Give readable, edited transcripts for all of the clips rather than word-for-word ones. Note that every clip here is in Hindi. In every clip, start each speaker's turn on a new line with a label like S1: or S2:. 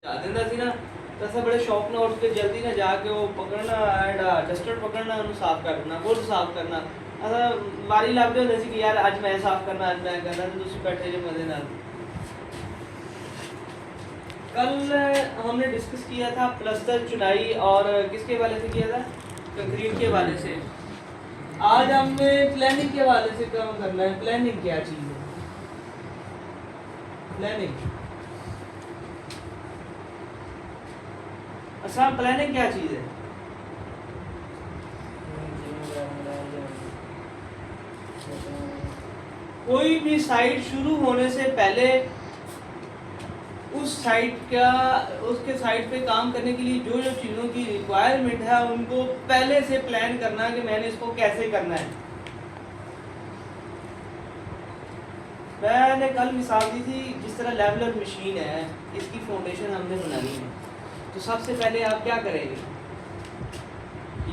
S1: ਦਿੰਦਾ ਸੀ ਨਾ ਤਾਂ ਅਸਾਂ ਬੜੇ ਸ਼ੌਕ ਨਾਲ ਉੱਠ ਕੇ ਜਲਦੀ ਨਾਲ ਜਾ ਕੇ ਉਹ ਪਕੜਨਾ ਐਂਡ ਡਸਟਰ ਪਕੜਨਾ ਉਹਨੂੰ ਸਾਫ਼ ਕਰਨਾ ਗੁੱਡ ਸਾਫ਼ ਕਰਨਾ ਅਸਾਂ ਵਾਰੀ ਲੱਭਦੇ ਹੁੰਦੇ ਸੀ ਕਿ ਯਾਰ ਅੱਜ ਮੈਂ ਸਾਫ਼ ਕਰਨਾ ਅੱਜ ਮੈਂ ਕਰਨਾ ਤੇ ਤੁਸੀਂ ਬੈਠੇ ਜੇ मजे ਨਾਲ कल हमने डिस्कस किया था प्लस्तर चुनाई और किसके वाले से किया था कंक्रीट के वाले से आज हमने प्लानिंग के वाले से काम करना है प्लानिंग क्या चीज़ है प्लानिंग अच्छा प्लानिंग क्या चीज़ है कोई भी साइट शुरू होने से पहले उस साइट का उसके साइट पे काम करने के लिए जो जो चीज़ों की रिक्वायरमेंट है उनको पहले से प्लान करना कि मैंने इसको कैसे करना है। मैंने कल मिसाल दी थी जिस तरह लेवलर मशीन है इसकी फाउंडेशन हमने बनानी है तो सबसे पहले आप क्या करेंगे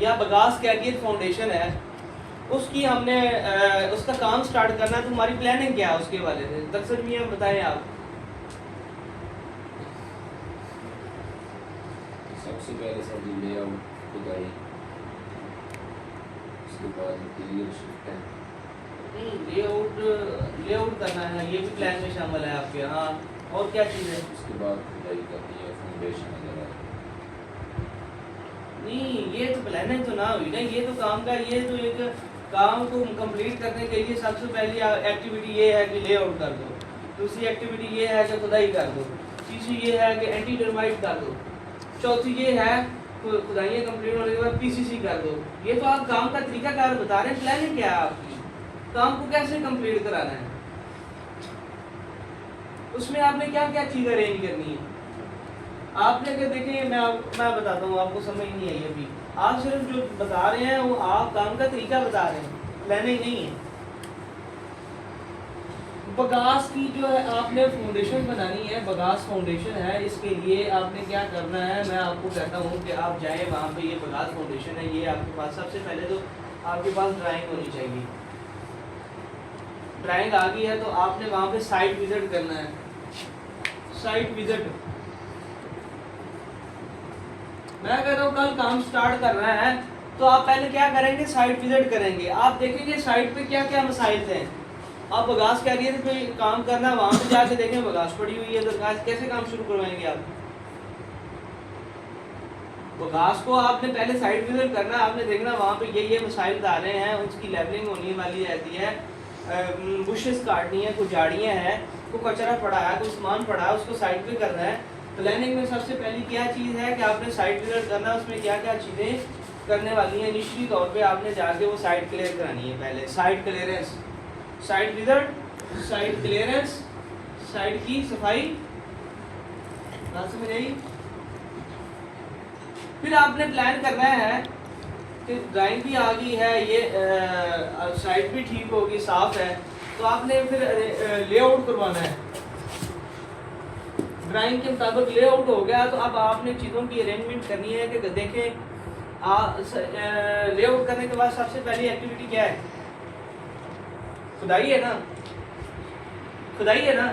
S1: या बगास कैरियर फाउंडेशन है उसकी हमने उसका काम स्टार्ट करना है तो हमारी प्लानिंग क्या है उसके वाले से दरअसल मियाँ बताएं आप।
S2: सबसे पहले सर जी लेआउट खुदाई उसके बाद मटीरियल शिफ्ट है
S1: लेआउट करना है ये भी प्लान में शामिल है आपके हाँ और क्या चीज़ है
S2: उसके बाद खुदाई करनी है फाउंडेशन वगैरह
S1: नहीं ये तो प्लानिंग तो ना हुई ना ये तो काम का ये तो एक काम को कंप्लीट करने के लिए सबसे पहली एक्टिविटी ये है कि लेआउट कर दो दूसरी एक्टिविटी ये है कि खुदाई कर दो तीसरी ये है कि एंटी टर्माइट कर दो चौथी ये है खुदाइयाँ कंप्लीट होने के बाद पीसीसी कर दो ये तो आप काम का तरीकाकार बता रहे हैं प्लानिंग क्या है आपकी काम को कैसे कंप्लीट कराना है उसमें आपने क्या क्या चीज़ अरेंज करनी है आपने अगर देखें मैं बताता हूँ आपको समझ नहीं आई अभी आप सिर्फ जो बता रहे हैं वो आप काम का तरीका बता रहे हैं प्लानिंग नहीं है। बगास की जो है आपने फाउंडेशन बनानी है बगास फाउंडेशन है इसके लिए आपने क्या करना है मैं आपको कहता हूँ कि आप जाएं वहाँ पे ये बगास फाउंडेशन है ये आपके पास सबसे पहले तो आपके पास ड्राइंग होनी चाहिए ड्राइंग आ गई है तो आपने वहाँ पे साइट विजिट करना है साइट विजिट मैं कहता हूँ कल काम स्टार्ट कर रहा है तो आप पहले क्या करेंगे साइट विजिट करेंगे आप देखेंगे साइट पे क्या क्या मसाइल हैं आप बगास कैरियर पे काम करना वहाँ पे जाके देखें बगास पड़ी हुई है तो कैसे काम शुरू करवाएंगे आप बगास को आपने पहले साइट विजिट करना आपने देखना वहाँ पे ये मसाइल आ रहे हैं उसकी लेवलिंग होने वाली रहती है बुशेस काटनी है कुछ झाड़ियाँ हैं कोई कचरा पड़ा है कोई सामान पड़ा है उसको साइड पे करना है। प्लानिंग में सबसे पहली क्या चीज़ है कि आपने साइट विजिट करना उसमें क्या क्या चीज़ें करने वाली हैं निश्चित तौर पे आपने जाके वो साइट क्लियर करानी है पहले site clearance site visit site clearance site की सफाई बात समझ आई। फिर आपने प्लान करना है कि ड्राइंग भी आ गई है ये साइट भी ठीक होगी साफ है तो आपने फिर लेआउट करवाना है ड्राइंग के मुताबिक लेआउट हो गया तो अब आपने चीज़ों की अरेंजमेंट करनी है कि देखें लेआउट करने के बाद सबसे पहली एक्टिविटी क्या है खुदाई है ना खुदाई है ना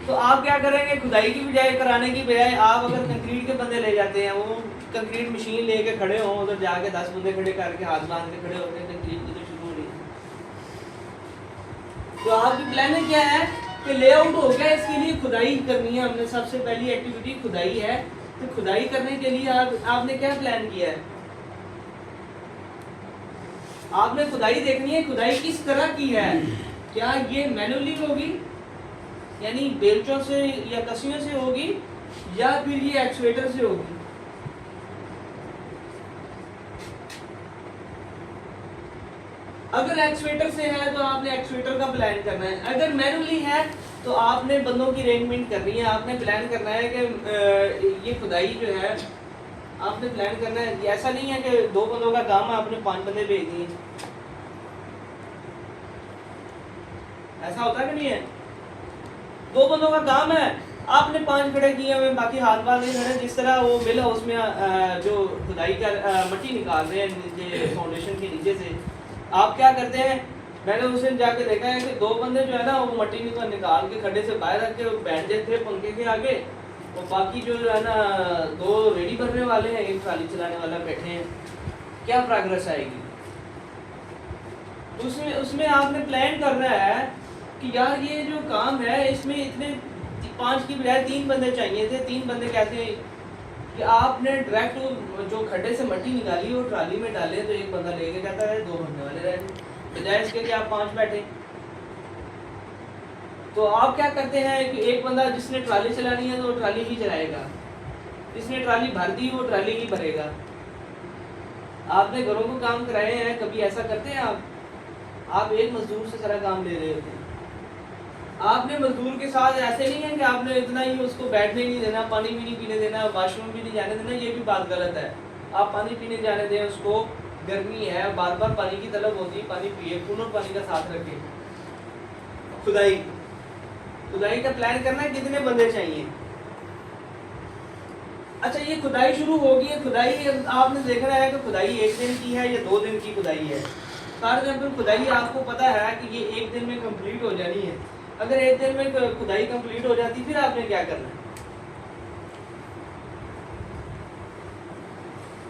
S1: तो आप क्या करेंगे खुदाई की बजाय कराने की बजाय आप अगर कंक्रीट के बंदे ले जाते हैं वो कंक्रीट मशीन लेके खड़े हों उधर जाके 10 बंदे खड़े करके हाथ बांध के खड़े होते हैं कंक्रीट की तो शुरू हो रही तो आपकी प्लानिंग क्या है कि लेआउट हो गया इसके लिए खुदाई करनी है हमने सबसे पहली एक्टिविटी खुदाई है तो खुदाई करने के लिए आपने क्या प्लान किया है आपने खुदाई देखनी है खुदाई किस तरह की है क्या ये मैनुअली होगी यानी बेलचों से या कसियों से होगी या फिर ये एक्चुएटर से होगी अगर एक्चुएटर से है तो आपने एक्चुएटर का प्लान करना है अगर मैनुअली है तो आपने बंदों की अरेंजमेंट करनी है आपने प्लान करना है कि ये खुदाई जो है आपने प्लान करना है ऐसा नहीं है कि 2 बंदों का काम है आपने 5 बंदे भेज दिए ऐसा होता कि नहीं है 2 बंदों का काम है आपने 5 खड़े किए हुए बाकी हाथ बाल नहीं खड़े जिस तरह वो मिल हाउस में जो खुदाई का मट्टी निकाल रहे हैं नीचे फाउंडेशन के नीचे से आप क्या करते हैं मैंने उस दिन जाके देखा है कि 2 बंदे जो है ना वो मट्टी निकाल के खड्डे से बाहर रख के बैठ जाते थे पंखे के आगे और बाकी जो है ना 2 रेडी भरने वाले हैं, एक ट्राली चलाने वाला बैठे हैं, क्या प्रोग्रेस आएगी? उसमें उसमें आपने प्लान करना है कि यार ये जो काम है इसमें इतने 5 की बजाय 3 बंदे चाहिए थे। 3 बंदे कैसे कि आपने डायरेक्ट जो खड्डे से मट्टी निकाली वो ट्राली में डाले तो एक बंदा लेके जाता है, 2 भरने वाले रहे, बजाय इसके कि आप 5 बैठे। तो आप क्या करते हैं कि एक बंदा जिसने ट्राली चलानी है तो वो ट्राली ही चलाएगा, जिसने ट्राली भर दी वो ट्राली ही भरेगा। आपने घरों को काम कराए हैं, कभी ऐसा करते हैं आप एक मजदूर से सारा काम ले रहे होते हैं। आपने मजदूर के साथ ऐसे नहीं है कि आपने इतना ही उसको बैठने नहीं देना, पानी भी नहीं पीने देना, वॉशरूम भी नहीं जाने देना, ये भी बात गलत है। आप पानी पीने जाने दें उसको, गर्मी है, बार बार पानी की तलब होती है, पानी पिए, कूलर पानी का साथ रखें। खुदाई का प्लान करना है, कितने बंदे चाहिए। अच्छा ये खुदाई शुरू होगी है, खुदाई आपने देखना है कि खुदाई 1 दिन की है या 2 दिन की खुदाई है। फॉर एग्जाम्पल खुदाई आपको पता है कि ये 1 दिन में कंप्लीट हो जानी है। अगर 1 दिन में खुदाई कंप्लीट हो जाती फिर आपने क्या करना है?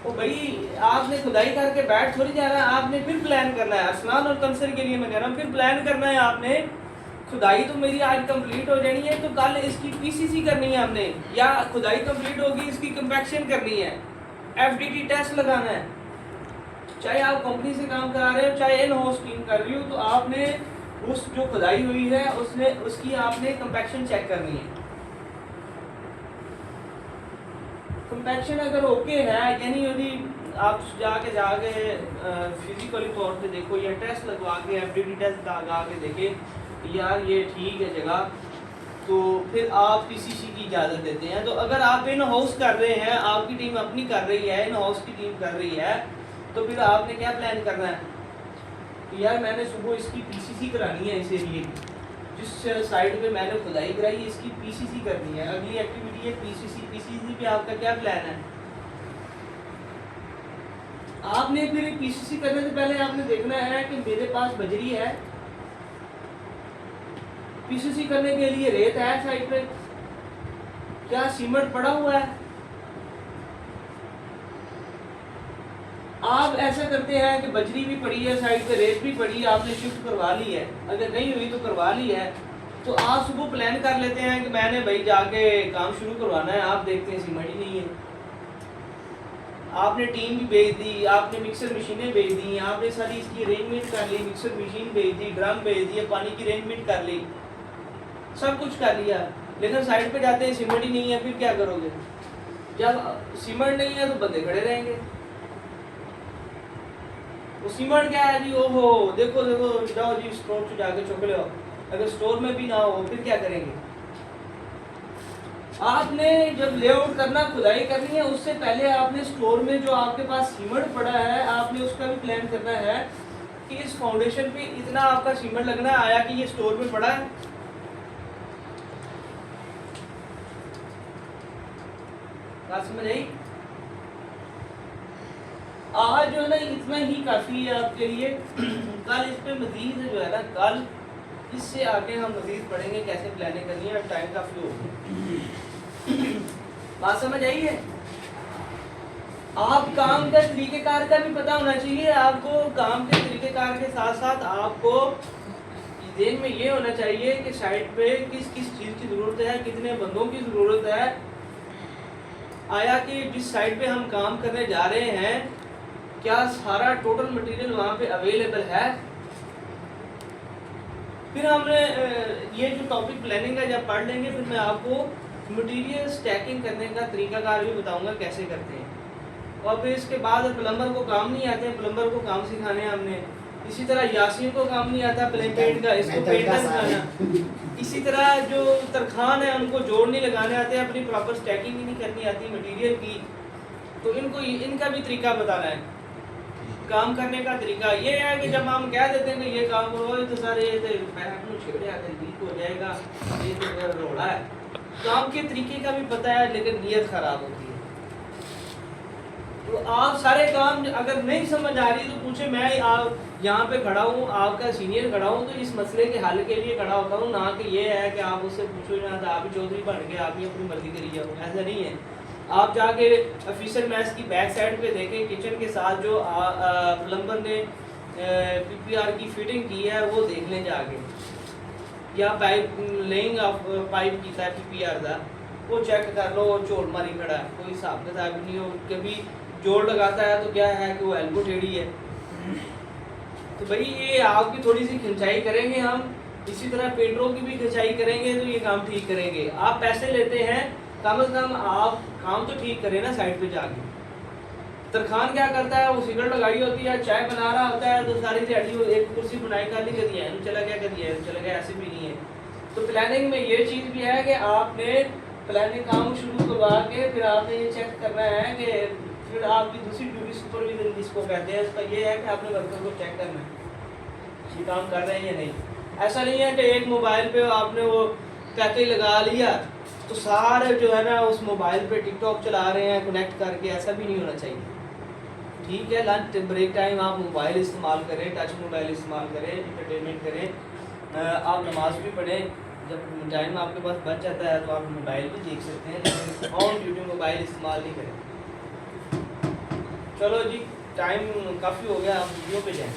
S1: तो भाई आपने खुदाई करके बैठ थोड़ी जाना है, आपने फिर प्लान करना है। स्नान और कंसर के लिए मैं कह रहा हूँ, फिर प्लान करना है आपने। खुदाई तो मेरी आज कंप्लीट हो जानी है तो कल इसकी पीसीसी करनी है हमने, या खुदाई कंप्लीट होगी इसकी कंपैक्शन करनी है, एफडीटी टेस्ट लगाना है। चाहे आप कंपनी से काम करा रहे हो चाहे इन हाउस टीम कर रही हो, तो आपने उस जो खुदाई हुई है उसकी आपने कंपैक्शन चेक करनी है। कंपैक्शन अगर ओके है, यानी यदि आप जाके फिजिकली तौर पे देखो या टेस्ट लगवा के एफडीटी टेस्ट लगा के देखें यार ये ठीक है जगह, तो फिर आप पीसीसी की इजाज़त देते हैं। तो अगर आप इन हाउस कर रहे हैं, आपकी टीम अपनी कर रही है, इन हाउस की टीम कर रही है, तो फिर आपने क्या प्लान करना है कि यार मैंने सुबह इसकी पीसीसी करानी है, इस एरिए की जिस साइड पे मैंने खुदाई कराई इसकी पीसीसी करनी है। अगली एक्टिविटी है पीसीसी। पीसीसी पे आपका क्या प्लान है? आपने फिर पीसीसी करने से पहले आपने देखना है कि मेरे पास बजरी है, पीसीसी करने के लिए रेत है साइड पे, क्या सीमेंट पड़ा हुआ है? आप ऐसा करते हैं कि बजरी भी पड़ी है साइड पे, रेत भी पड़ी है, आपने शिफ्ट करवा ली है, अगर नहीं हुई तो करवा ली है, तो आप सुबह प्लान कर लेते हैं कि मैंने भाई जाके काम शुरू करवाना है। आप देखते हैं सीमेंट ही नहीं है, आपने टीम भी भेज दी, आपने मिक्सर मशीनें भेज दी, आपने सारी इसकी अरेंजमेंट कर ली, मिक्सर मशीन भेज दी, ड्रम भेज दिए, पानी की अरेंजमेंट कर ली, सब कुछ कर लिया, लेकिन साइड पे जाते हैं सीमेंट ही नहीं है, फिर क्या करोगे? जब सीमेंट नहीं है तो बंदे खड़े रहेंगे। वो सीमेंट क्या है जी, ओहो देखो देखो जाओ जी स्टोर से जाके चुक लो। अगर स्टोर में भी ना हो फिर क्या करेंगे? आपने जब लेआउट करना, खुदाई करनी है, उससे पहले आपने स्टोर में जो आपके पास सीमेंट पड़ा है आपने उसका भी प्लान करना है कि इस फाउंडेशन पे इतना आपका सीमेंट लगना आया कि ये स्टोर में पड़ा है। बात समझ आई? आज जो है ना इतना ही काफ़ी है आपके लिए। कल इस पे मजीद जो है ना, कल इससे आगे हम मजीद पढ़ेंगे कैसे प्लानिंग करनी है और टाइम का फ्लो। बात समझ आई है? आप काम का तरीक़ेकार का भी पता होना चाहिए आपको। काम के तरीक़ेकार के साथ साथ आपको ज़हन में ये होना चाहिए कि साइट पे किस किस चीज़ की ज़रूरत है, कितने बंदों की ज़रूरत है, आया कि जिस साइट पे हम काम करने जा रहे हैं क्या सारा टोटल मटेरियल वहाँ पे अवेलेबल है। फिर हमने ये जो टॉपिक प्लानिंग है जब पढ़ लेंगे फिर मैं आपको मटेरियल स्टैकिंग करने का तरीकाकार भी बताऊंगा कैसे करते हैं। और फिर इसके बाद प्लम्बर को काम नहीं आते, प्लम्बर को काम सिखाने हैं हमने। इसी तरह यासीन को काम नहीं आता पेंट का, इसको पेंट का सिखाना। इसी तरह जो तरखान है उनको जोड़ नहीं लगाने आते, अपनी प्रॉपर स्टैकिंग ही नहीं करनी आती मटेरियल की, तो इनको इनका भी तरीका बताना है। काम करने का तरीका ये है कि जब हम कह देते हैं कि ये काम करो तो सर ये तो छेड़े आकर लीक हो जाएगा, ये तो रोड़ा है। काम के तरीके का भी पता है लेकिन नीयत खराब होती है। तो आप सारे काम अगर नहीं समझ आ रही तो पूछे, मैं आप यहाँ पे खड़ा हूँ, आपका सीनियर खड़ा हूँ, तो इस मसले के हल के लिए खड़ा होता हूँ, ना कि ये है कि आप उससे पूछो ना तो आप ही चौधरी बन के आप ही अपनी मर्जी करी जाओ। ऐसा नहीं है। आप जाके ऑफिसर मैस की बैक साइड पे देखें, किचन के साथ जो प्लम्बर ने पीपीआर की फिटिंग की है वो देख लें जाके, या पाइप लेइंग पाइप की था पीपीआर का, वो चेक कर लो। चोट मारी खड़ा है, कोई हिसाब किताब नहीं हो, कभी जोड़ लगाता है तो क्या है कि वो एल्बो टेढ़ी है। तो भाई ये आपकी थोड़ी सी खिंचाई करेंगे हम, इसी तरह पेट्रोल की भी खिंचाई करेंगे तो ये काम ठीक करेंगे। आप पैसे लेते हैं, कम से कम आप काम तो ठीक करें ना साइड पे जाके। तरखान क्या करता है, वो सिगरेट लगाई होती है, चाय बना रहा होता है, तो सारी दिहाड़ी वो एक कुर्सी बनाई खाली कर दिया है, चला गया कर दिया है, चला गया, ऐसे भी नहीं है। तो प्लानिंग में ये चीज़ भी है कि आपने प्लानिंग काम शुरू करवा के फिर आपने ये चेक करना है कि फिर आपकी दूसरी ड्यूटी सुपरविजन जिसको कहते हैं, उसका ये है कि आपने वर्कर को चेक करना है ये काम कर रहे हैं या नहीं। ऐसा नहीं है कि एक मोबाइल पे आपने वो पैकेज लगा लिया तो सारे जो है ना उस मोबाइल पे टिकटॉक चला रहे हैं कनेक्ट करके, ऐसा भी नहीं होना चाहिए। ठीक है, लंच ब्रेक टाइम आप मोबाइल इस्तेमाल करें, टच मोबाइल इस्तेमाल करें, इंटरटेनमेंट करें, आप नमाज भी पढ़ें। जब टाइम आपके पास बच जाता है तो आप मोबाइल भी देख सकते हैं, लेकिन ऑन ड्यूटी मोबाइल इस्तेमाल नहीं करें। चलो जी, टाइम काफ़ी हो गया, आप वीडियो पे जाएं।